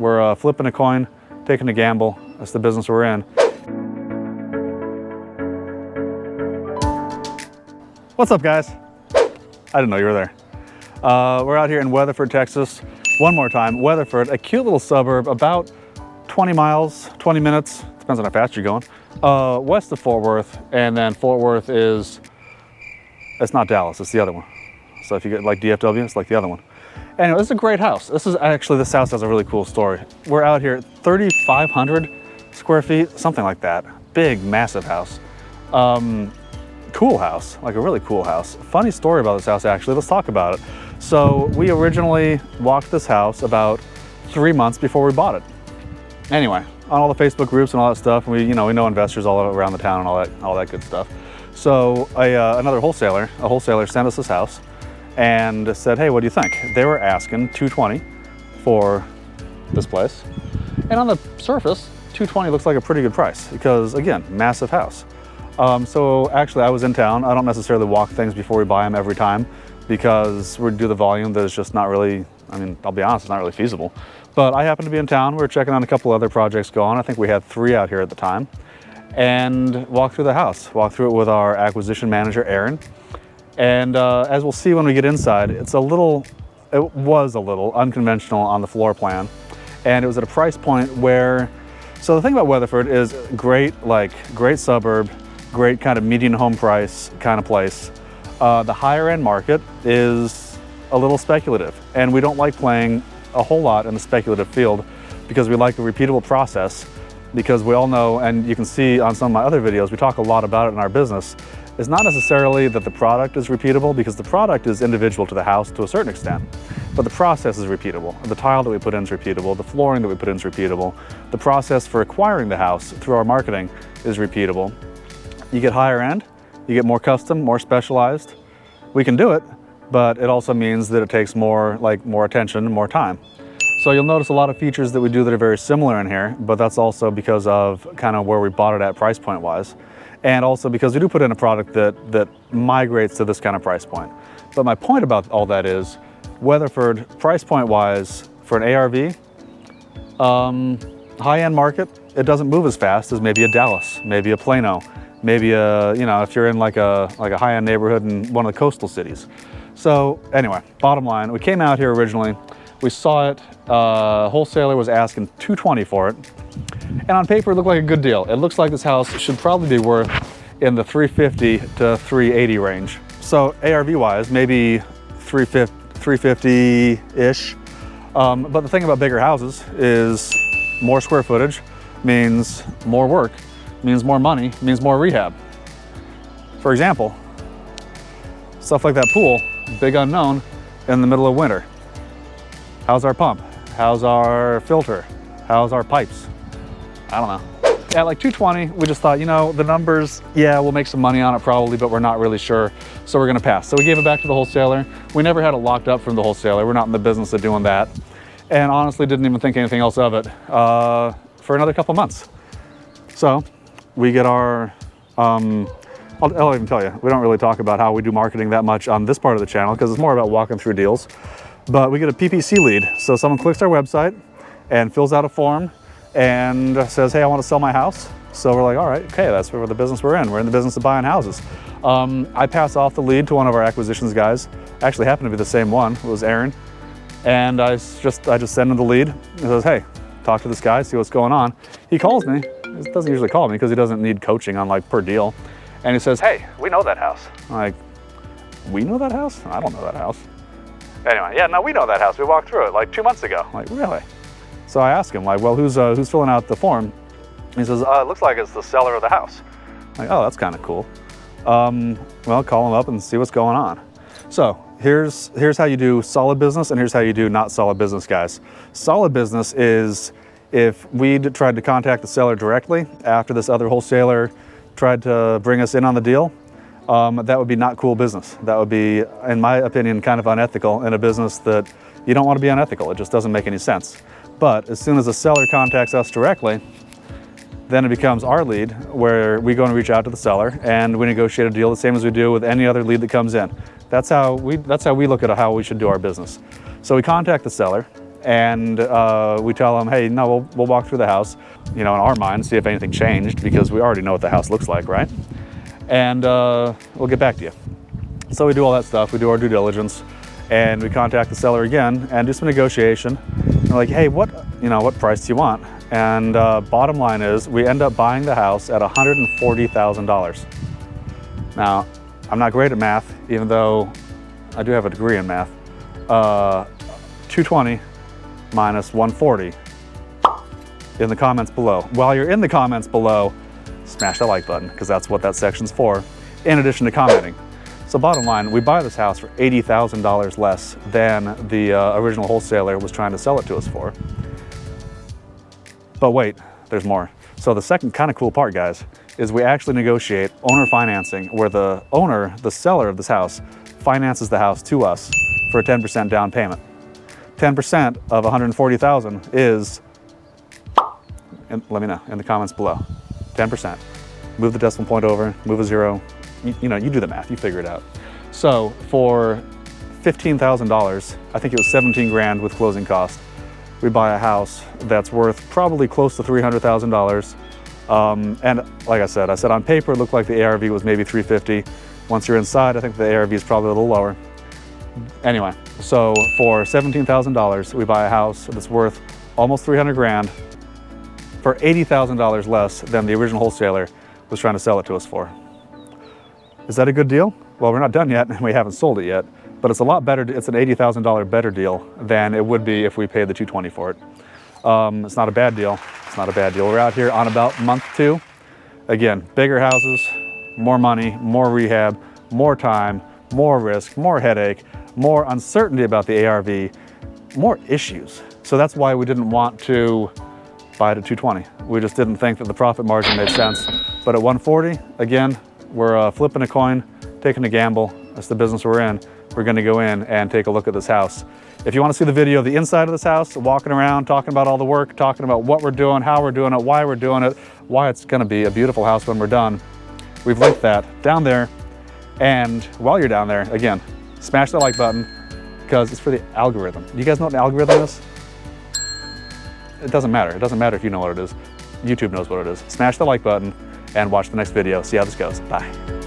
We're flipping a coin, taking a gamble. That's the business we're in. What's up, guys? I didn't know you were there. We're out here in Weatherford, Texas. One more time, Weatherford, a cute little suburb, about 20 miles, 20 minutes, depends on how fast you're going, west of Fort Worth. And then Fort Worth is, it's not Dallas, it's the other one. So if you get like DFW, it's like the other one. Anyway, this is a great house. This house has a really cool story. We're out here at 3,500 square feet, something like that. Big, massive house. Cool house, like a really cool house. Funny story about this house, actually. Let's talk about it. So we originally walked this house about 3 months before we bought it. Anyway, on all the Facebook groups and all that stuff, we know investors all around the town and all that good stuff. So another wholesaler sent us this house and said, hey, what do you think? They were asking $220 for this place. And on the surface, $220 looks like a pretty good price because, again, massive house. So actually I was in town. I don't necessarily walk things before we buy them every time because we do the volume that is just not really, I'll be honest, it's not really feasible. But I happened to be in town. We were checking on a couple other projects going. I think we had 3 out here at the time, and walked through the house, walked through it with our acquisition manager, Aaron. And as we'll see when we get inside, it was a little unconventional on the floor plan. And it was at a price point where, so the thing about Weatherford is great suburb, great kind of median home price kind of place. The higher end market is a little speculative, and we don't like playing a whole lot in the speculative field because we like a repeatable process, because we all know, and you can see on some of my other videos, we talk a lot about it in our business. It's not necessarily that the product is repeatable, because the product is individual to the house to a certain extent, but the process is repeatable. The tile that we put in is repeatable, the flooring that we put in is repeatable, the process for acquiring the house through our marketing is repeatable. You get higher end, you get more custom, more specialized. We can do it, but it also means that it takes more attention, more time. So you'll notice a lot of features that we do that are very similar in here, but that's also because of kind of where we bought it at price point wise. And also because we do put in a product that migrates to this kind of price point. But my point about all that is, Weatherford, price point wise, for an ARV, high-end market, it doesn't move as fast as maybe a Dallas, maybe a Plano, maybe if you're in like a high-end neighborhood in one of the coastal cities. So anyway, bottom line, we came out here originally, we saw it, wholesaler was asking $220 for it, and on paper it looked like a good deal. It looks like this house should probably be worth in the $350 to $380 range. So ARV wise, maybe $350-ish. But the thing about bigger houses is more square footage means more work, means more money, means more rehab. For example, stuff like that pool, big unknown in the middle of winter. How's our pump? How's our filter? How's our pipes? I don't know. At like $220, we just thought, the numbers, yeah, we'll make some money on it probably, but we're not really sure, so we're gonna pass. So we gave it back to the wholesaler. We never had it locked up from the wholesaler. We're not in the business of doing that. And honestly, didn't even think anything else of it for another couple months. So we get our, I'll even tell you, we don't really talk about how we do marketing that much on this part of the channel because it's more about walking through deals. But we get a PPC lead. So someone clicks our website and fills out a form and says, hey, I want to sell my house. So we're like, all right, okay, that's the business we're in. We're in the business of buying houses. I pass off the lead to one of our acquisitions guys. Actually happened to be the same one. It was Aaron. And I just send him the lead. He says, hey, talk to this guy, see what's going on. He calls me. He doesn't usually call me because he doesn't need coaching on per deal. And he says, hey, we know that house. I'm like, we know that house? I don't know that house. Anyway, yeah, no, we know that house. We walked through it 2 months ago. I'm like, really? So I asked him, well, who's filling out the form? He says, it looks like it's the seller of the house. I'm like, oh, that's kind of cool. Well, call him up and see what's going on. So here's how you do solid business, and here's how you do not solid business, guys. Solid business is if we tried to contact the seller directly after this other wholesaler tried to bring us in on the deal, that would be not cool business. That would be, in my opinion, kind of unethical in a business that you don't want to be unethical. It just doesn't make any sense. But as soon as the seller contacts us directly, then it becomes our lead where we go and reach out to the seller and we negotiate a deal the same as we do with any other lead that comes in. That's how we look at how we should do our business. So we contact the seller and we tell them, hey, no, we'll walk through the house, you know, in our mind, see if anything changed, because we already know what the house looks like, right? And we'll get back to you. So we do all that stuff, we do our due diligence, and we contact the seller again and do some negotiation. We're like, hey, what price do you want? And bottom line is, we end up buying the house at $140,000. Now, I'm not great at math, even though I do have a degree in math. 220 minus 140 in the comments below. While you're in the comments below, smash that like button, because that's what that section's for, in addition to commenting. So bottom line, we buy this house for $80,000 less than the original wholesaler was trying to sell it to us for. But wait, there's more. So the second kind of cool part, guys, is we actually negotiate owner financing, where the owner, the seller of this house, finances the house to us for a 10% down payment. 10% of $140,000 is, let me know in the comments below, 10%. Move the decimal point over, move a zero, you know, you do the math, you figure it out. So for $15,000, I think it was 17 grand with closing costs, we buy a house that's worth probably close to $300,000. And like I said on paper, it looked like the ARV was maybe 350. Once you're inside, I think the ARV is probably a little lower. Anyway, so for $17,000, we buy a house that's worth almost 300 grand for $80,000 less than the original wholesaler was trying to sell it to us for. Is that a good deal? Well, we're not done yet, and we haven't sold it yet, but it's a lot better. It's an $80,000 better deal than it would be if we paid the $220 for it. It's not a bad deal. It's not a bad deal. We're out here on about month 2. Again, bigger houses, more money, more rehab, more time, more risk, more headache, more uncertainty about the ARV, more issues. So that's why we didn't want to buy it at $220. We just didn't think that the profit margin made sense. But at $140, again, we're flipping a coin, taking a gamble. That's the business we're in. We're gonna go in and take a look at this house. If you wanna see the video of the inside of this house, walking around, talking about all the work, talking about what we're doing, how we're doing it, why we're doing it, why it's gonna be a beautiful house when we're done, we've linked that down there. And while you're down there, again, smash the like button, because it's for the algorithm. You guys know what an algorithm is? It doesn't matter. It doesn't matter if you know what it is. YouTube knows what it is. Smash the like button and watch the next video. See how this goes. Bye.